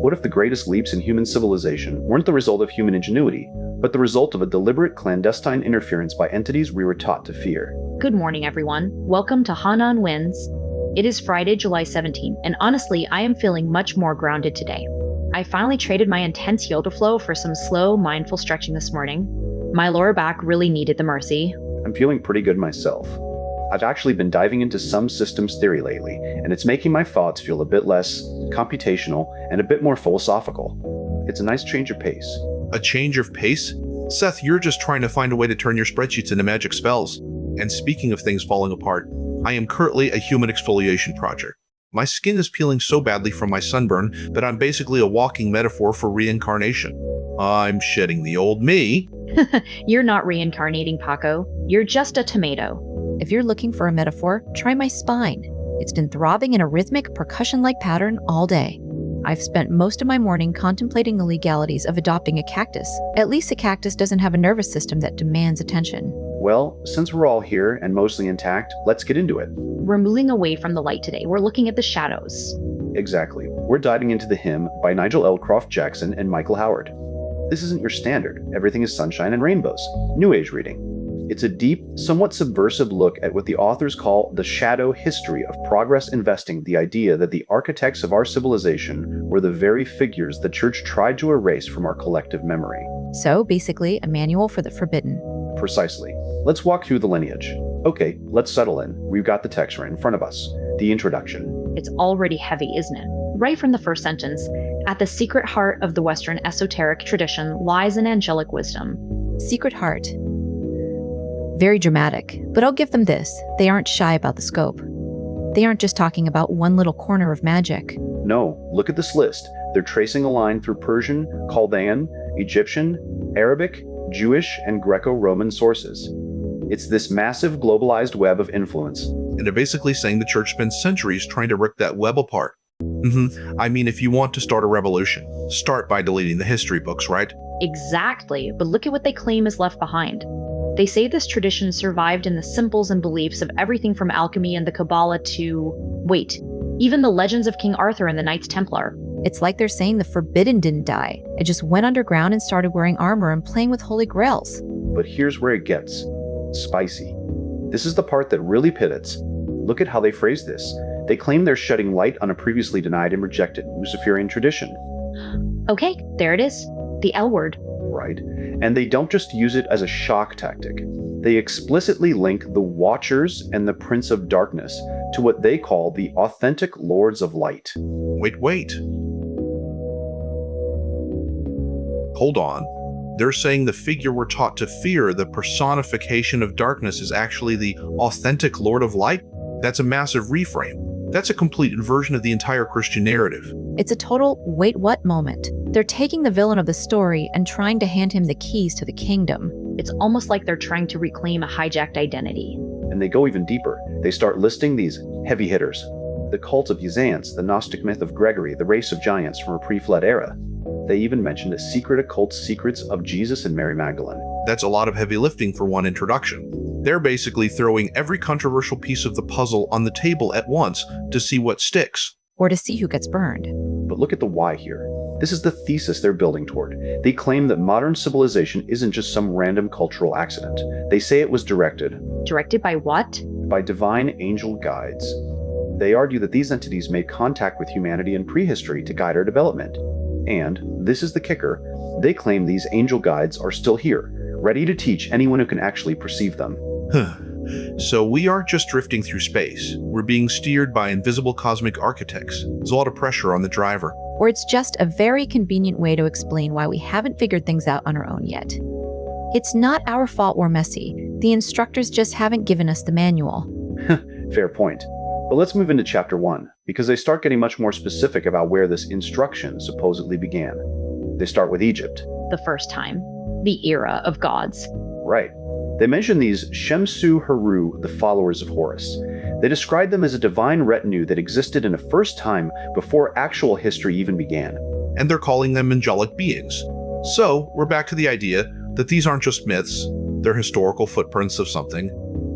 What if the greatest leaps in human civilization weren't the result of human ingenuity, but the result of a deliberate clandestine interference by entities we were taught to fear? Good morning, everyone. Welcome to Haanaan Wins. It is Friday, July 17th, and honestly, I am feeling much more grounded today. I finally traded my intense yoga flow for some slow, mindful stretching this morning. My lower back really needed the mercy. I'm feeling pretty good myself. I've actually been diving into some systems theory lately, and it's making my thoughts feel a bit less computational and a bit more philosophical. It's a nice change of pace. A change of pace? Seth, you're just trying to find a way to turn your spreadsheets into magic spells. And speaking of things falling apart, I am currently a human exfoliation project. My skin is peeling so badly from my sunburn that I'm basically a walking metaphor for reincarnation. I'm shedding the old me. You're not reincarnating, Paco. You're just a tomato. If you're looking for a metaphor, try my spine. It's been throbbing in a rhythmic, percussion-like pattern all day. I've spent most of my morning contemplating the legalities of adopting a cactus. At least a cactus doesn't have a nervous system that demands attention. Well, since we're all here and mostly intact, let's get into it. We're moving away from the light today. We're looking at the shadows. Exactly. We're diving into The Hymn by Nigel Jackson and Michael Howard. This isn't your standard, everything is sunshine and rainbows, New Age reading. It's a deep, somewhat subversive look at what the authors call the shadow history of progress investing, the idea that the architects of our civilization were the very figures the church tried to erase from our collective memory. So, basically, a manual for the forbidden. Precisely. Let's walk through the lineage. Okay, let's settle in. We've got the text right in front of us. The introduction. It's already heavy, isn't it? Right from the first sentence, at the secret heart of the Western esoteric tradition lies an angelic wisdom. Secret heart. Very dramatic, but I'll give them this. They aren't shy about the scope. They aren't just talking about one little corner of magic. No, look at this list. They're tracing a line through Persian, Chaldean, Egyptian, Arabic, Jewish, and Greco-Roman sources. It's this massive globalized web of influence. And they're basically saying the church spent centuries trying to rip that web apart. I mean, if you want to start a revolution, start by deleting the history books, right? Exactly, but look at what they claim is left behind. They say this tradition survived in the symbols and beliefs of everything from alchemy and the Kabbalah to, wait, even the legends of King Arthur and the Knights Templar. It's like they're saying the forbidden didn't die. It just went underground and started wearing armor and playing with holy grails. But here's where it gets spicy. This is the part that really pivots. Look at how they phrase this. They claim they're shedding light on a previously denied and rejected Luciferian tradition. Okay, there it is. The L word. Right. And they don't just use it as a shock tactic. They explicitly link the Watchers and the Prince of Darkness to what they call the authentic Lords of Light. Wait. Hold on. They're saying the figure we're taught to fear, the personification of darkness, is actually the authentic Lord of Light? That's a massive reframe. That's a complete inversion of the entire Christian narrative. It's a total wait what moment. They're taking the villain of the story and trying to hand him the keys to the kingdom. It's almost like they're trying to reclaim a hijacked identity. And they go even deeper. They start listing these heavy hitters. The cult of Yazans, the Gnostic myth of Gregory, the race of giants from a pre-flood era. They even mentioned the secret occult secrets of Jesus and Mary Magdalene. That's a lot of heavy lifting for one introduction. They're basically throwing every controversial piece of the puzzle on the table at once to see what sticks. Or to see who gets burned. But look at the why here. This is the thesis they're building toward. They claim that modern civilization isn't just some random cultural accident. They say it was directed. Directed by what? By divine angel guides. They argue that these entities made contact with humanity in prehistory to guide our development. And, this is the kicker, they claim these angel guides are still here, ready to teach anyone who can actually perceive them. So we aren't just drifting through space. We're being steered by invisible cosmic architects. There's a lot of pressure on the driver. Or it's just a very convenient way to explain why we haven't figured things out on our own yet. It's not our fault we're messy. The instructors just haven't given us the manual. Fair point. But let's move into chapter 1, because they start getting much more specific about where this instruction supposedly began. They start with Egypt. The first time. The era of gods. Right. They mention these Shemsu Heru, the followers of Horus. They describe them as a divine retinue that existed in a first time before actual history even began. And they're calling them angelic beings. So, we're back to the idea that these aren't just myths, they're historical footprints of something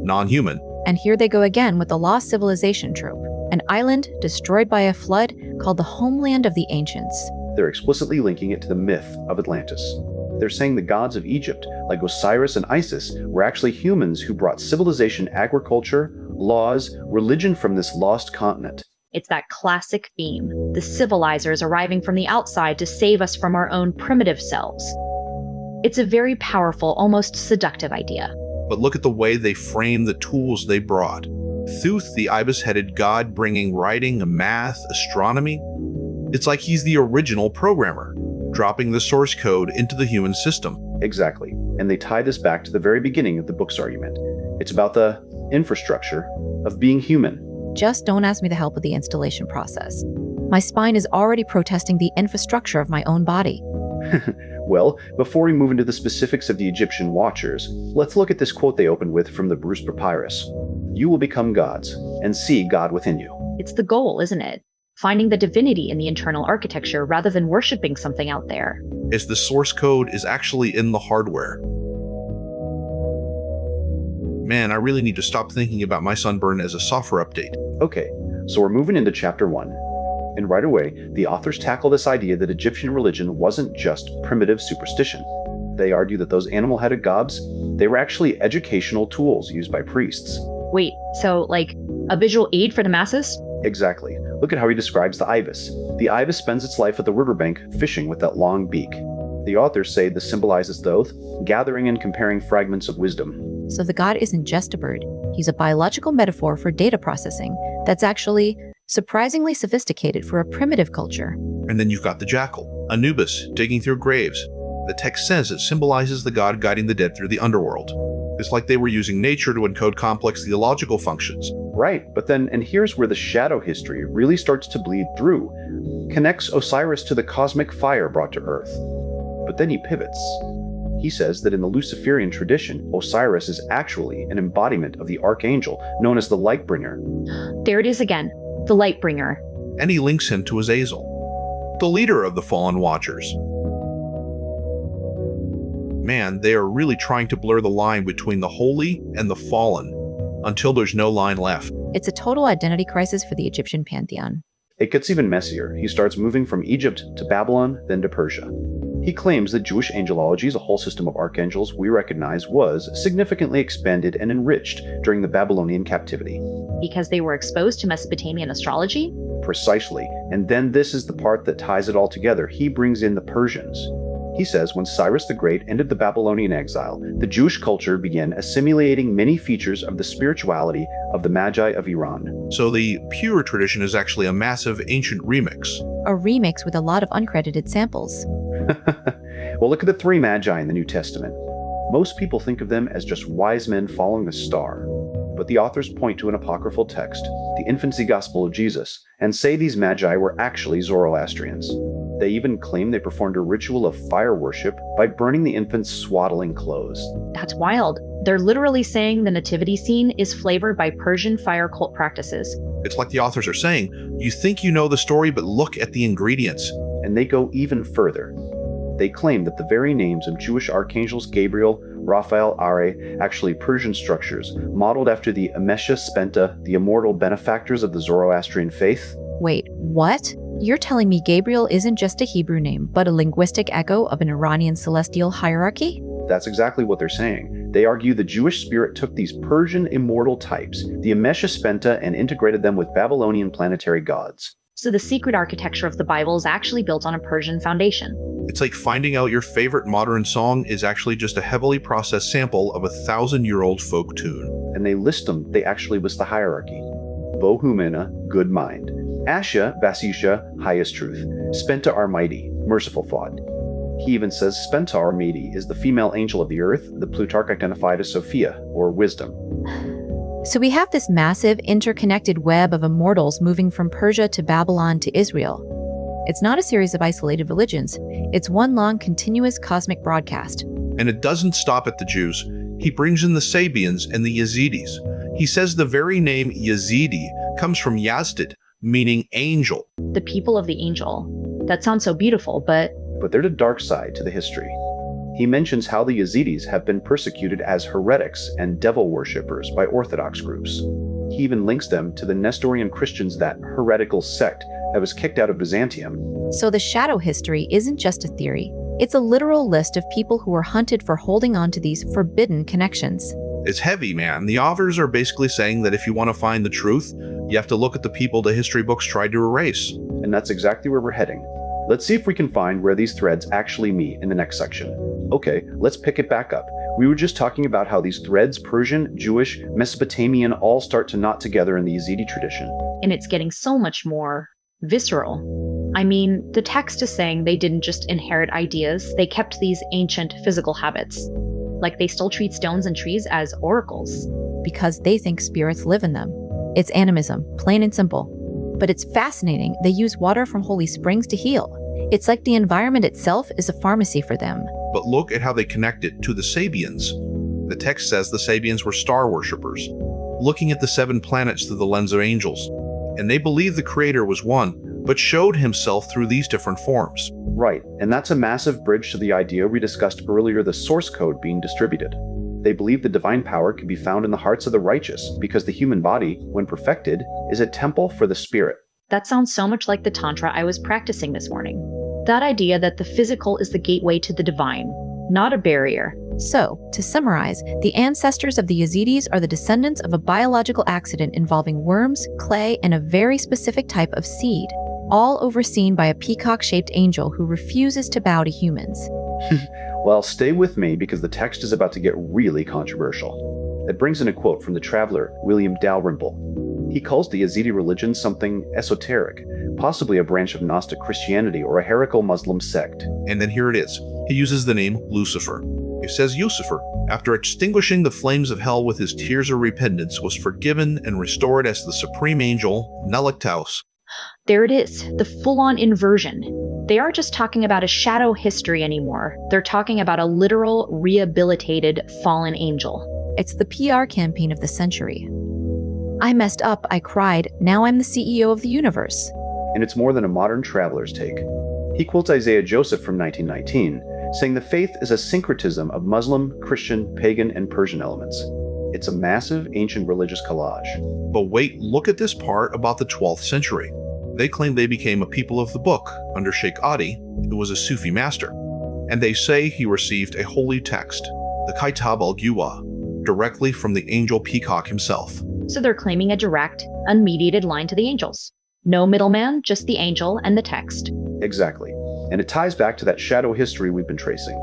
non-human. And here they go again with the lost civilization trope. An island destroyed by a flood called the homeland of the ancients. They're explicitly linking it to the myth of Atlantis. They're saying the gods of Egypt, like Osiris and Isis, were actually humans who brought civilization, agriculture, laws, religion from this lost continent. It's that classic theme, the civilizers arriving from the outside to save us from our own primitive selves. It's a very powerful, almost seductive idea. But look at the way they frame the tools they brought. Thoth, the ibis-headed god, bringing writing, math, astronomy. It's like he's the original programmer, dropping the source code into the human system. Exactly. And they tie this back to the very beginning of the book's argument. It's about the infrastructure of being human. Just don't ask me the help with the installation process. My spine is already protesting the infrastructure of my own body. Well, before we move into the specifics of the Egyptian Watchers, let's look at this quote they opened with from the Bruce Papyrus. You will become gods, and see God within you. It's the goal, isn't it? Finding the divinity in the internal architecture rather than worshiping something out there. As the source code is actually in the hardware. Man, I really need to stop thinking about my sunburn as a software update. Okay, so we're moving into chapter 1. And right away, the authors tackle this idea that Egyptian religion wasn't just primitive superstition. They argue that those animal-headed gods, they were actually educational tools used by priests. Wait, so like a visual aid for the masses? Exactly. Look at how he describes the ibis. The ibis spends its life at the riverbank fishing with that long beak. The authors say this symbolizes Thoth, gathering and comparing fragments of wisdom. So the god isn't just a bird. He's a biological metaphor for data processing that's actually surprisingly sophisticated for a primitive culture. And then you've got the jackal, Anubis, digging through graves. The text says it symbolizes the god guiding the dead through the underworld. It's like they were using nature to encode complex theological functions. Right, but then, and here's where the shadow history really starts to bleed through. Connects Osiris to the cosmic fire brought to Earth. But then he pivots. He says that in the Luciferian tradition, Osiris is actually an embodiment of the archangel known as the Lightbringer. There it is again, the Lightbringer. And he links him to Azazel, the leader of the fallen Watchers. Man, they are really trying to blur the line between the holy and the fallen until there's no line left. It's a total identity crisis for the Egyptian pantheon. It gets even messier. He starts moving from Egypt to Babylon, then to Persia. He claims that Jewish angelology, a whole system of archangels we recognize, was significantly expanded and enriched during the Babylonian captivity. Because they were exposed to Mesopotamian astrology? Precisely. And then this is the part that ties it all together. He brings in the Persians. He says when Cyrus the Great ended the Babylonian exile, the Jewish culture began assimilating many features of the spirituality of the Magi of Iran. So the pure tradition is actually a massive ancient remix. A remix with a lot of uncredited samples. Well, look at the three Magi in the New Testament. Most people think of them as just wise men following a star. But the authors point to an apocryphal text, the infancy gospel of Jesus, and say these Magi were actually Zoroastrians. They even claim they performed a ritual of fire worship by burning the infant's swaddling clothes. That's wild. They're literally saying the nativity scene is flavored by Persian fire cult practices. It's like the authors are saying, you think you know the story, but look at the ingredients. And they go even further. They claim that the very names of Jewish archangels Gabriel, Raphael, are actually Persian structures, modeled after the Amesha Spenta, the immortal benefactors of the Zoroastrian faith. Wait, what? You're telling me Gabriel isn't just a Hebrew name, but a linguistic echo of an Iranian celestial hierarchy? That's exactly what they're saying. They argue the Jewish spirit took these Persian immortal types, the Amesha Spenta, and integrated them with Babylonian planetary gods. So the secret architecture of the Bible is actually built on a Persian foundation. It's like finding out your favorite modern song is actually just a heavily processed sample of a 1,000-year-old folk tune. And they list the actually hierarchy. Bohumena, good mind. Asha, Vasisha, highest truth. Spenta are mighty, merciful thought. He even says Spenta Armidi is the female angel of the earth, the Plutarch identified as Sophia, or wisdom. So we have this massive, interconnected web of immortals moving from Persia to Babylon to Israel. It's not a series of isolated religions. It's one long, continuous cosmic broadcast. And it doesn't stop at the Jews. He brings in the Sabians and the Yazidis. He says the very name Yazidi comes from Yazdid, meaning angel. The people of the angel. That sounds so beautiful, but there's a dark side to the history. He mentions how the Yazidis have been persecuted as heretics and devil worshippers by Orthodox groups. He even links them to the Nestorian Christians, that heretical sect that was kicked out of Byzantium. So the shadow history isn't just a theory. It's a literal list of people who were hunted for holding on to these forbidden connections. It's heavy, man. The authors are basically saying that if you want to find the truth, you have to look at the people the history books tried to erase. And that's exactly where we're heading. Let's see if we can find where these threads actually meet in the next section. Okay, let's pick it back up. We were just talking about how these threads, Persian, Jewish, Mesopotamian, all start to knot together in the Yazidi tradition. And it's getting so much more visceral. I mean, the text is saying they didn't just inherit ideas, they kept these ancient physical habits. Like they still treat stones and trees as oracles. Because they think spirits live in them. It's animism, plain and simple. But it's fascinating. They use water from holy springs to heal. It's like the environment itself is a pharmacy for them. But look at how they connect it to the Sabians. The text says the Sabians were star worshippers, looking at the 7 planets through the lens of angels. And they believed the creator was one, but showed himself through these different forms. Right, and that's a massive bridge to the idea we discussed earlier, the source code being distributed. They believe the divine power can be found in the hearts of the righteous because the human body, when perfected, is a temple for the spirit. That sounds so much like the Tantra I was practicing this morning. That idea that the physical is the gateway to the divine, not a barrier. So, to summarize, the ancestors of the Yazidis are the descendants of a biological accident involving worms, clay, and a very specific type of seed, all overseen by a peacock-shaped angel who refuses to bow to humans. Well, stay with me because the text is about to get really controversial. It brings in a quote from the traveler William Dalrymple. He calls the Yazidi religion something esoteric, possibly a branch of Gnostic Christianity or a heretical Muslim sect. And then here it is. He uses the name Lucifer. He says Lucifer, after extinguishing the flames of hell with his tears of repentance, was forgiven and restored as the supreme angel, Melek Taus. There it is, the full-on inversion. They aren't just talking about a shadow history anymore. They're talking about a literal, rehabilitated, fallen angel. It's the PR campaign of the century. I messed up, I cried, now I'm the CEO of the universe. And it's more than a modern traveler's take. He quotes Isaiah Joseph from 1919, saying the faith is a syncretism of Muslim, Christian, pagan, and Persian elements. It's a massive ancient religious collage. But wait, look at this part about the 12th century. They claim they became a people of the book under Sheikh Adi, who was a Sufi master. And they say he received a holy text, the Kitab al-Guwa, directly from the angel Peacock himself. So they're claiming a direct, unmediated line to the angels. No middleman, just the angel and the text. Exactly. And it ties back to that shadow history we've been tracing.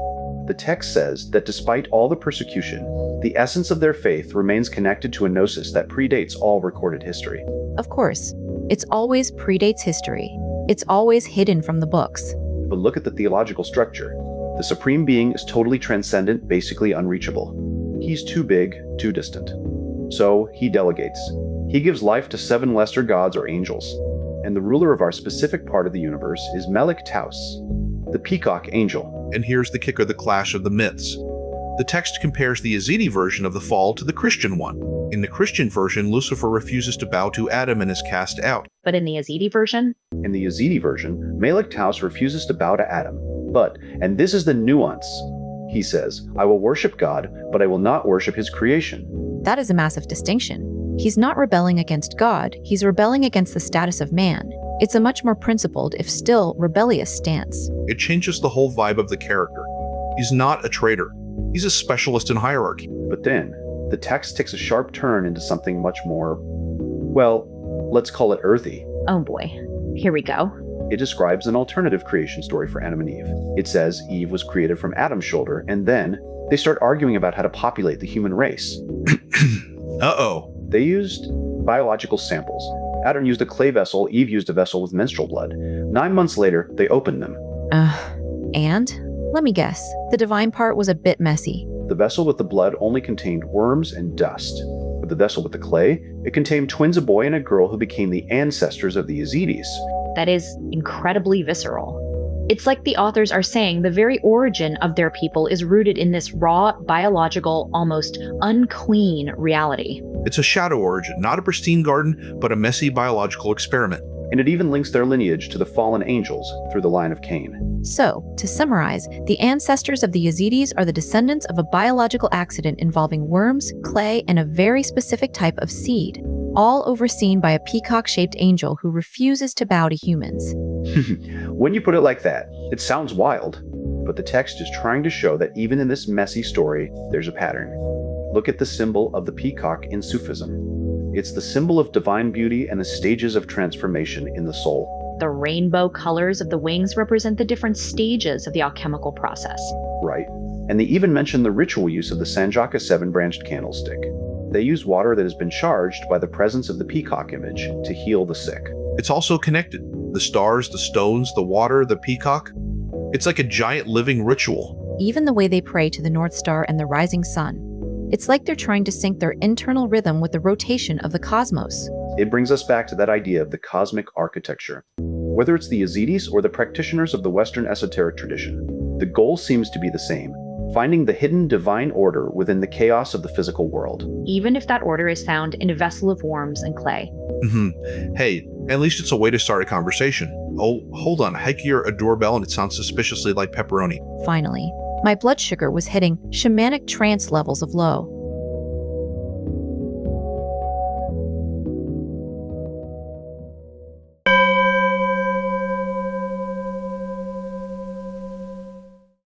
The text says that despite all the persecution, the essence of their faith remains connected to a gnosis that predates all recorded history. Of course. It's always predates history. It's always hidden from the books. But look at the theological structure. The supreme being is totally transcendent, basically unreachable. He's too big, too distant. So he delegates. He gives life to 7 lesser gods or angels. And the ruler of our specific part of the universe is Melek Taus, the Peacock Angel. And here's the kicker, the clash of the myths. The text compares the Yazidi version of the fall to the Christian one. In the Christian version, Lucifer refuses to bow to Adam and is cast out. But in the Yazidi version? In the Yazidi version, Melek Taus refuses to bow to Adam. But, and this is the nuance, he says, I will worship God, but I will not worship his creation. That is a massive distinction. He's not rebelling against God, he's rebelling against the status of man. It's a much more principled, if still rebellious, stance. It changes the whole vibe of the character. He's not a traitor. He's a specialist in hierarchy. But then, the text takes a sharp turn into something much more, well, let's call it earthy. Oh boy, here we go. It describes an alternative creation story for Adam and Eve. It says Eve was created from Adam's shoulder, and then they start arguing about how to populate the human race. Uh-oh. They used biological samples. Adam used a clay vessel, Eve used a vessel with menstrual blood. 9 months later, they opened them. And? Let me guess, the divine part was a bit messy. The vessel with the blood only contained worms and dust. With the vessel with the clay, it contained twins, a boy and a girl who became the ancestors of the Yazidis. That is incredibly visceral. It's like the authors are saying the very origin of their people is rooted in this raw, biological, almost unclean reality. It's a shadow origin, not a pristine garden, but a messy biological experiment. And it even links their lineage to the fallen angels through the line of Cain. So, to summarize, the ancestors of the Yazidis are the descendants of a biological accident involving worms, clay, and a very specific type of seed, all overseen by a peacock-shaped angel who refuses to bow to humans. When you put it like that, it sounds wild, but the text is trying to show that even in this messy story, there's a pattern. Look at the symbol of the peacock in Sufism. It's the symbol of divine beauty and the stages of transformation in the soul. The rainbow colors of the wings represent the different stages of the alchemical process. Right. And they even mention the ritual use of the Sanjaka 7-branched candlestick. They use water that has been charged by the presence of the peacock image to heal the sick. It's also connected. The stars, the stones, the water, the peacock. It's like a giant living ritual. Even the way they pray to the North Star and the rising sun. It's like they're trying to sync their internal rhythm with the rotation of the cosmos. It brings us back to that idea of the cosmic architecture. Whether it's the Yazidis or the practitioners of the Western esoteric tradition, the goal seems to be the same: finding the hidden divine order within the chaos of the physical world. Even if that order is found in a vessel of worms and clay. Hey, at least it's a way to start a conversation. Oh, hold on. I hear a doorbell and it sounds suspiciously like pepperoni. Finally, my blood sugar was hitting shamanic trance levels of low.